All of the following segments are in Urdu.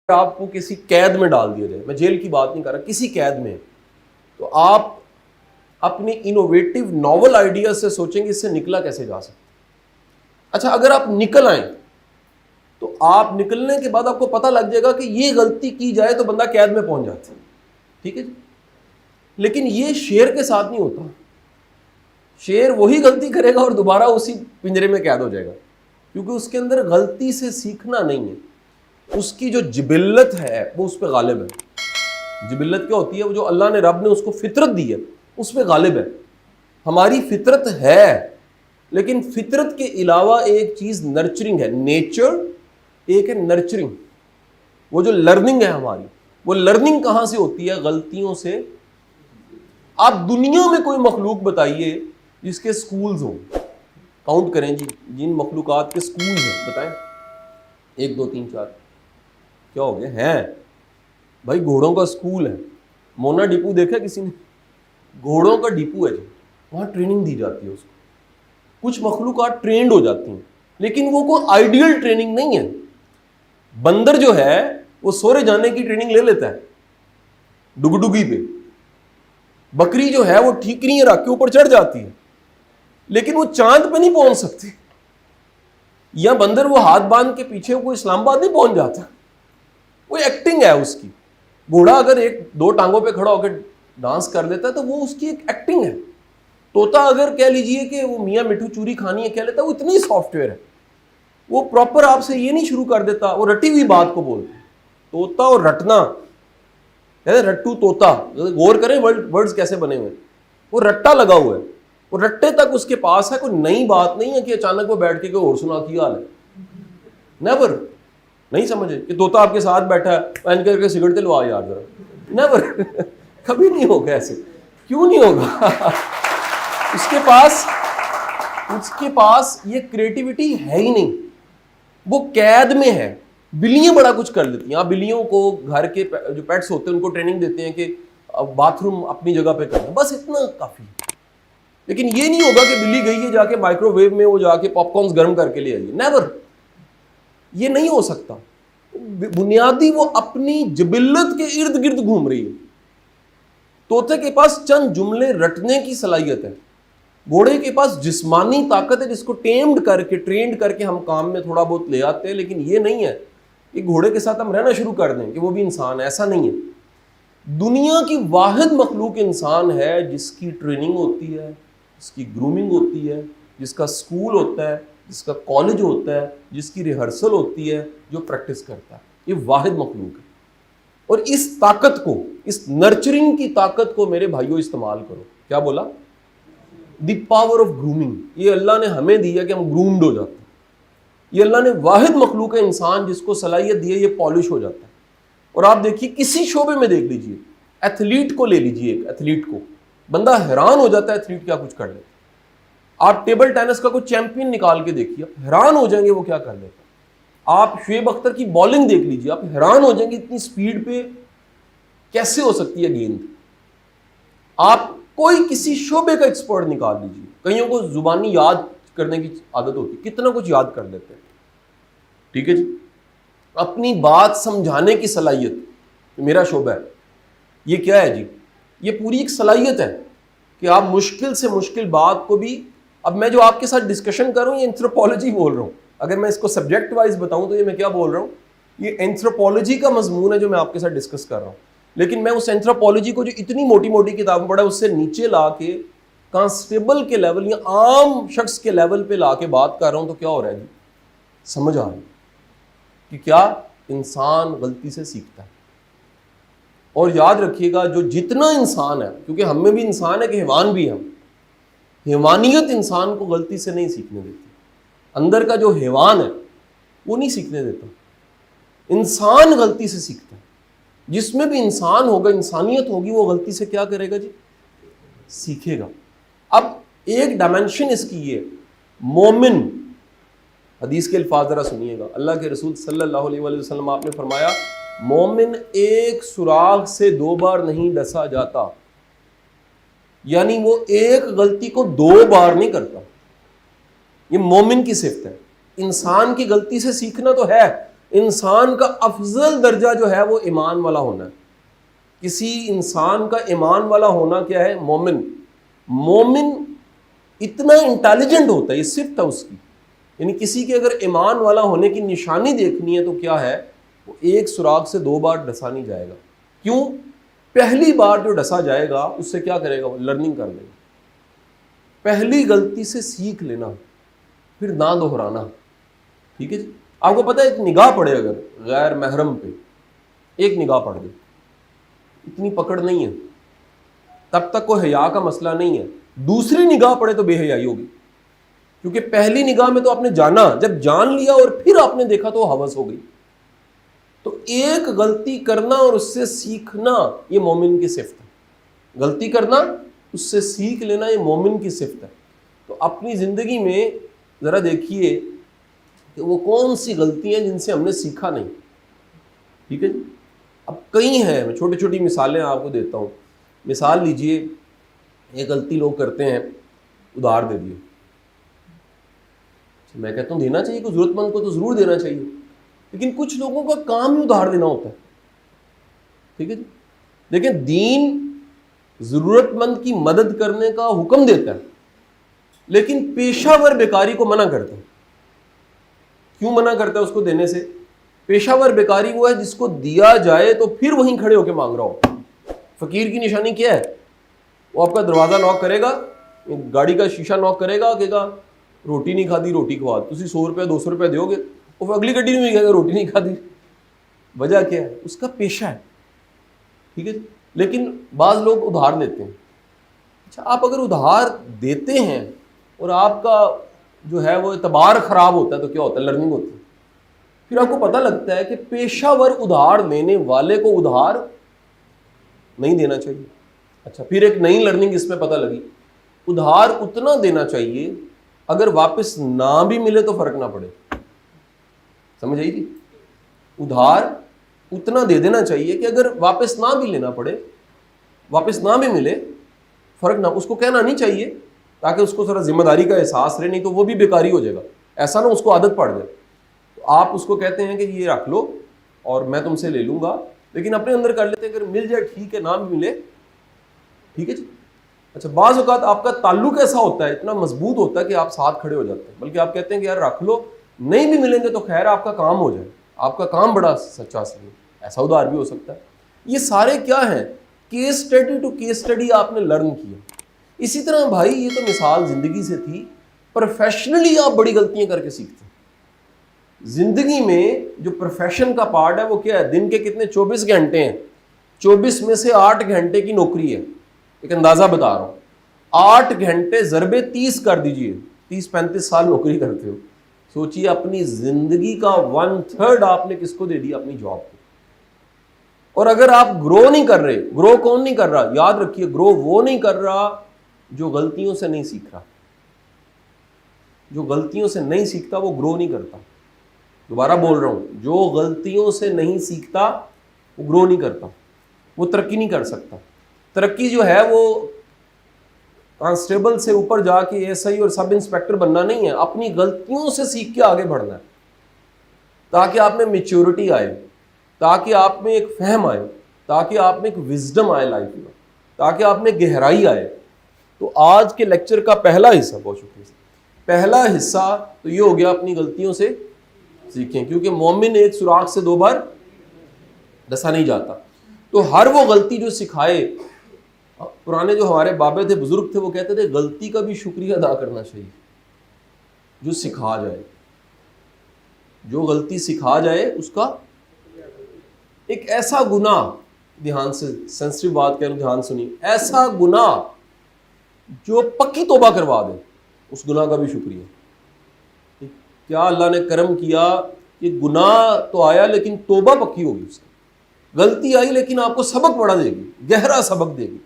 آپ کو کسی قید میں ڈال دیا جائے، میں جیل کی بات نہیں کر رہا، کسی قید میں، تو آپ اپنی انوویٹو ناول آئیڈیا سے سوچیں گے اس سے نکلا کیسے جا سکتا۔ اچھا اگر آپ نکل آئیں تو آپ نکلنے کے بعد آپ کو پتہ لگ جائے گا کہ یہ غلطی کی جائے تو بندہ قید میں پہنچ جاتا ہے، ٹھیک ہے جی۔ لیکن یہ شیر کے ساتھ نہیں ہوتا، شیر وہی غلطی کرے گا اور دوبارہ اسی پنجرے میں قید ہو جائے گا، کیونکہ اس کے اندر غلطی سے سیکھنا نہیں ہے، اس کی جو جبلت ہے وہ اس پہ غالب ہے۔ جبلت کیا ہوتی ہے؟ وہ جو اللہ نے رب نے اس کو فطرت دی ہے اس پہ غالب ہے۔ ہماری فطرت ہے، لیکن فطرت کے علاوہ ایک چیز نرچرنگ ہے، نیچر ایک ہے نرچرنگ، وہ جو لرننگ ہے ہماری، وہ لرننگ کہاں سے ہوتی ہے؟ غلطیوں سے۔ آپ دنیا میں کوئی مخلوق بتائیے جس کے سکولز ہوں، کاؤنٹ کریں جی جن مخلوقات کے سکولز ہیں، بتائیں 1 2 3 4 کیا ہو گئے ہیں؟ بھائی گھوڑوں کا سکول ہے، مونا ڈپو دیکھا کسی نے؟ گھوڑوں کا ڈپو ہے جی، وہاں ٹریننگ دی جاتی ہے اس کو۔ کچھ مخلوقات ٹرینڈ ہو جاتی ہیں، لیکن وہ کوئی آئیڈیل ٹریننگ نہیں ہے۔ بندر جو ہے وہ سورے جانے کی ٹریننگ لے لیتا ہے ڈگڈگی پہ، بکری جو ہے وہ ٹھیکری رکھ کے اوپر چڑھ جاتی ہے، لیکن وہ چاند پہ نہیں پہنچ سکتی۔ یا بندر وہ ہاتھ باندھ کے پیچھے کوئی اسلام آباد نہیں پہنچ جاتا، وہ ایکٹنگ ہے اس کی۔ گھوڑا اگر 1 2 ٹانگوں پہ کھڑا ہو کے ڈانس کر دیتا ہے تو وہ اس کی ایک ایکٹنگ ہے۔ طوطا اگر کہہ لیجئے کہ وہ میاں مٹھو چوری کھانی ہے کہہ لیتا ہے، وہ اتنی سافٹ ویئر ہے، وہ پراپر آپ سے یہ نہیں شروع کر دیتا، وہ رٹی ہوئی بات کو بولتا ہے۔ طوطا اور رٹنا، رٹو طوطا، غور کریں ورڈز کیسے بنے ہوئے، وہ رٹا لگا ہوا ہے، وہ رٹے تک اس کے پاس ہے، کوئی نئی بات نہیں ہے کہ اچانک وہ بیٹھ کے کوئی اور سنا کی حال ہے، نیور۔ نہیں سمجھے کہ طوطا آپ کے ساتھ بیٹھا ہے، پہن کر کے سگریٹ لوا یار ذرا، نیور، کبھی نہیں ہوگا ایسے۔ کیوں نہیں ہوگا؟ اس کے پاس یہ کریٹیوٹی ہے ہی نہیں، وہ قید میں ہے۔ بلیاں بڑا کچھ کر لیتی ہیں، آپ بلیوں کو گھر کے جو پیٹس ہوتے ہیں ان کو ٹریننگ دیتے ہیں کہ باتھ روم اپنی جگہ پہ کرنا، بس اتنا کافی۔ لیکن یہ نہیں ہوگا کہ بلی گئی ہے جا کے مائکرو ویو میں وہ جا کے پاپ کارنز گرم کر کے لے آئیے، نیور، یہ نہیں ہو سکتا۔ بنیادی وہ اپنی جبلت کے ارد گرد گھوم رہی ہے۔ طوطے کے پاس چند جملے رٹنے کی صلاحیت ہے، گھوڑے کے پاس جسمانی طاقت ہے جس کو ٹرینڈ کر کے ہم کام میں تھوڑا بہت لے آتے ہیں، لیکن یہ نہیں ہے کہ گھوڑے کے ساتھ ہم رہنا شروع کر دیں کہ وہ بھی انسان ہے، ایسا نہیں ہے۔ دنیا کی واحد مخلوق انسان ہے جس کی ٹریننگ ہوتی ہے، جس کی گرومنگ ہوتی ہے، جس کا سکول ہوتا ہے، جس کا کالج ہوتا ہے، جس کی ریہرسل ہوتی ہے، جو پریکٹس کرتا ہے، یہ واحد مخلوق ہے۔ اور اس طاقت کو، اس نرچرنگ کی طاقت کو میرے بھائیوں استعمال کرو۔ کیا بولا؟ دی پاور آف گرومنگ، یہ اللہ نے ہمیں دی ہے کہ ہم گرومڈ ہو جاتے ہیں۔ یہ اللہ نے واحد مخلوق ہے انسان جس کو صلاحیت دی ہے یہ پالش ہو جاتا ہے۔ اور آپ دیکھیے کسی شعبے میں دیکھ لیجئے، ایتھلیٹ کو لے لیجئے، ایک ایتھلیٹ کو، بندہ حیران ہو جاتا ہے ایتھلیٹ کیا کچھ کر لیتا ہے۔ آپ ٹیبل ٹینس کا کوئی چیمپئن نکال کے دیکھیے، آپ حیران ہو جائیں گے وہ کیا کر لیتا ہے۔ آپ شعیب اختر کی بالنگ دیکھ لیجئے، آپ حیران ہو جائیں گے اتنی سپیڈ پہ کیسے ہو سکتی ہے گیند۔ آپ کوئی کسی شعبے کا ایکسپرٹ نکال لیجئے، کئیوں کو زبانی یاد کرنے کی عادت ہوتی ہے، کتنا کچھ یاد کر لیتے ہیں، ٹھیک ہے جی۔ اپنی بات سمجھانے کی صلاحیت میرا شعبہ ہے، یہ کیا ہے جی؟ یہ پوری ایک صلاحیت ہے کہ آپ مشکل سے مشکل بات کو بھی، اب میں جو آپ کے ساتھ ڈسکشن کر رہا ہوں یہ اینتھروپولوجی بول رہا ہوں، اگر میں اس کو سبجیکٹ وائز بتاؤں تو یہ میں کیا بول رہا ہوں؟ یہ اینتھروپولوجی کا مضمون ہے جو میں آپ کے ساتھ ڈسکس کر رہا ہوں۔ لیکن میں اس اینتھروپولوجی کو جو اتنی موٹی موٹی کتابیں پڑھا اس سے نیچے لا کے کانسٹیبل کے لیول یا عام شخص کے لیول پہ لا کے بات کر رہا ہوں، تو کیا ہو رہا ہے جی؟ سمجھ آ رہی کہ کیا انسان غلطی سے سیکھتا ہے۔ اور یاد رکھیے گا جو جتنا انسان ہے، کیونکہ ہم میں بھی انسان ہے کہ حیوان بھی ہم، حیوانیت انسان کو غلطی سے نہیں سیکھنے دیتی۔ اندر کا جو حیوان ہے وہ نہیں سیکھنے دیتا، انسان غلطی سے سیکھتا ہے۔ جس میں بھی انسان ہوگا، انسانیت ہوگی، وہ غلطی سے کیا کرے گا جی؟ سیکھے گا۔ اب ایک ڈائمنشن اس کی یہ مومن، حدیث کے الفاظ ذرا سنیے گا، اللہ کے رسول صلی اللہ علیہ وآلہ وسلم آپ نے فرمایا مومن ایک سراغ سے 2 بار نہیں ڈسا جاتا، یعنی وہ ایک غلطی کو 2 بار نہیں کرتا۔ یہ مومن کی صفت ہے۔ انسان کی غلطی سے سیکھنا تو ہے، انسان کا افضل درجہ جو ہے وہ ایمان والا ہونا ہے. کسی انسان کا ایمان والا ہونا کیا ہے؟ مومن. مومن اتنا انٹیلیجنٹ ہوتا ہے, یہ صفت ہے اس کی. یعنی کسی کے اگر ایمان والا ہونے کی نشانی دیکھنی ہے تو کیا ہے؟ وہ ایک سراغ سے 2 بار ڈسا نہیں جائے گا. کیوں؟ پہلی بار جو ڈسا جائے گا اس سے کیا کرے گا؟ وہ لرننگ کر لے گا. پہلی غلطی سے سیکھ لینا, پھر نہ دہرانا. ٹھیک ہے جی. آپ کو پتہ ہے ایک نگاہ پڑے اگر غیر محرم پہ, ایک نگاہ پڑ گئی, اتنی پکڑ نہیں ہے, تب تک کوئی حیا کا مسئلہ نہیں ہے. دوسری نگاہ پڑے تو بے حیائی ہوگی, کیونکہ پہلی نگاہ میں تو آپ نے جانا, جب جان لیا اور پھر آپ نے دیکھا تو ہوس ہو گئی. تو ایک غلطی کرنا اور اس سے سیکھنا یہ مومن کی صفت ہے. غلطی کرنا, اس سے سیکھ لینا, یہ مومن کی صفت ہے. تو اپنی زندگی میں ذرا دیکھیے کہ وہ کون سی غلطیاں ہیں جن سے ہم نے سیکھا نہیں. ٹھیک ہے جی. اب کئی ہیں, میں چھوٹی چھوٹی مثالیں آپ کو دیتا ہوں. مثال لیجئے, ایک غلطی لوگ کرتے ہیں, ادھار دے دیے. میں کہتا ہوں دینا چاہیے, کوئی ضرورت مند کو تو ضرور دینا چاہیے, لیکن کچھ لوگوں کا کام ہی ادھار دینا ہوتا ہے. ٹھیک ہے جی. دیکھیں دین ضرورت مند کی مدد کرنے کا حکم دیتا ہے, لیکن پیشہ ور بیکاری کو منع کرتا ہے. کیوں منع کرتا ہے اس کو دینے سے؟ پیشہ ور بیکاری وہ ہے جس کو دیا جائے تو پھر وہیں کھڑے ہو کے مانگ رہا ہو. فقیر کی نشانی کیا ہے؟ وہ آپ کا دروازہ نوک کرے گا, گاڑی کا شیشہ نوک کرے گا, کہے گا روٹی نہیں کھادی, روٹی کھوا. تسی 100 روپے 200 روپے دیو گے, وہ اگلی گڈی میں کہے گا روٹی نہیں کھادی. وجہ کیا ہے؟ اس کا پیشہ ہے. ٹھیک ہے. لیکن بعض لوگ ادھار لیتے ہیں. اچھا, آپ اگر ادھار دیتے ہیں اور آپ کا جو ہے وہ اعتبار خراب ہوتا ہے تو کیا ہوتا ہے؟ لرننگ ہوتی ہے. پھر آپ کو پتہ لگتا ہے کہ پیشہ ور ادھار لینے والے کو ادھار نہیں دینا چاہیے. اچھا, پھر ایک نئی لرننگ اس میں پتہ لگی, ادھار اتنا دینا چاہیے اگر واپس نہ بھی ملے تو فرق نہ پڑے. سمجھ آئی تھی؟ ادھار اتنا دے دینا چاہیے کہ اگر واپس نہ بھی لینا پڑے, واپس نہ بھی ملے, فرق نہ. اس کو کہنا نہیں چاہیے تاکہ اس کو ذرا ذمہ داری کا احساس رہے, نہیں تو وہ بھی بیکاری ہو جائے گا. ایسا نہ اس کو عادت پڑ جائے. تو آپ اس کو کہتے ہیں کہ یہ رکھ لو اور میں تم سے لے لوں گا, لیکن اپنے اندر کر لیتے ہیں اگر مل جائے ٹھیک ہے, نہ بھی ملے ٹھیک ہے جی. اچھا, بعض اوقات آپ کا تعلق ایسا ہوتا ہے, اتنا مضبوط ہوتا ہے کہ آپ ساتھ کھڑے ہو جاتے ہیں, بلکہ آپ کہتے ہیں کہ یار رکھ لو, نہیں بھی ملیں گے تو خیر آپ کا کام ہو جائے, آپ کا کام بڑا سچا صحیح. ایسا ادھار بھی ہو سکتا ہے. یہ سارے کیا ہیں؟ Case study to case study آپ نے لرن کیا. اسی طرح بھائی یہ تو مثال زندگی سے تھی, پروفیشنلی آپ بڑی غلطیاں کر کے سیکھتے ہیں. زندگی میں جو پروفیشن کا پارٹ ہے وہ کیا ہے؟ دن کے کتنے 24 گھنٹے ہیں, 24 میں سے 8 گھنٹے کی نوکری ہے. ایک اندازہ بتا رہا ہوں, 8 گھنٹے ضربے 30 کر دیجئے, 30-35 سال نوکری کرتے ہو. سوچئے اپنی زندگی کا 1/3 آپ نے کس کو دے دیا؟ اپنی جاب کو. اور اگر آپ گرو نہیں کر رہے, گرو کون نہیں کر رہا؟ یاد رکھیے, گرو وہ نہیں کر رہا جو غلطیوں سے نہیں سیکھ رہا. جو غلطیوں سے نہیں سیکھتا وہ گرو نہیں کرتا. دوبارہ بول رہا ہوں, جو غلطیوں سے نہیں سیکھتا وہ گرو نہیں کرتا, وہ ترقی نہیں کر سکتا. ترقی جو ہے وہ کانسٹیبل سے اوپر جا کے ایس آئی اور سب انسپیکٹر بننا نہیں ہے, اپنی غلطیوں سے سیکھ کے آگے بڑھنا ہے, تاکہ آپ میں میچورٹی آئے, تاکہ آپ میں ایک فہم آئے, تاکہ آپ میں ایک وزڈم آئے لائف میں, تاکہ آپ میں گہرائی آئے. تو آج کے لیکچر کا پہلا حصہ, بہت شکریہ, پہلا حصہ تو یہ ہو گیا اپنی غلطیوں سے سیکھیں, کیونکہ مومن ایک سوراخ سے 2 بار ڈسا نہیں جاتا. تو ہر وہ غلطی جو سکھائے, پرانے جو ہمارے بابے تھے, بزرگ تھے, وہ کہتے تھے غلطی کا بھی شکریہ ادا کرنا چاہیے جو سکھا جائے. جو غلطی سکھا جائے اس کا ایک ایسا گناہ, دھیان سے سینسٹیو بات کہہ رہا ہوں, دھیان سنیے, ایسا گناہ جو پکی توبہ کروا دے, اس گناہ کا بھی شکریہ. کیا اللہ نے کرم کیا کہ گناہ تو آیا لیکن توبہ پکی ہوگی اس کی. غلطی آئی لیکن آپ کو سبق بڑا دے گی, گہرا سبق دے گی,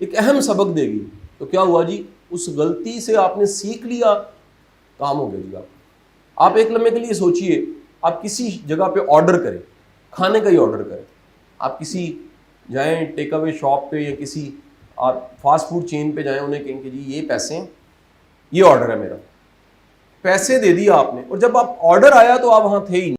ایک اہم سبق دے گی. تو کیا ہوا جی؟ اس غلطی سے آپ نے سیکھ لیا, کام ہو گیا جی. آپ ایک لمحے کے لیے سوچئے, آپ کسی جگہ پہ آرڈر کریں, کھانے کا ہی آرڈر کریں, آپ کسی جائیں ٹیک اوے شاپ پہ یا کسی آپ فاسٹ فوڈ چین پہ جائیں, انہیں کہیں کہ جی یہ پیسے ہیں, یہ آرڈر ہے میرا, پیسے دے دیا آپ نے, اور جب آپ آرڈر آیا تو آپ وہاں تھے ہی نہیں.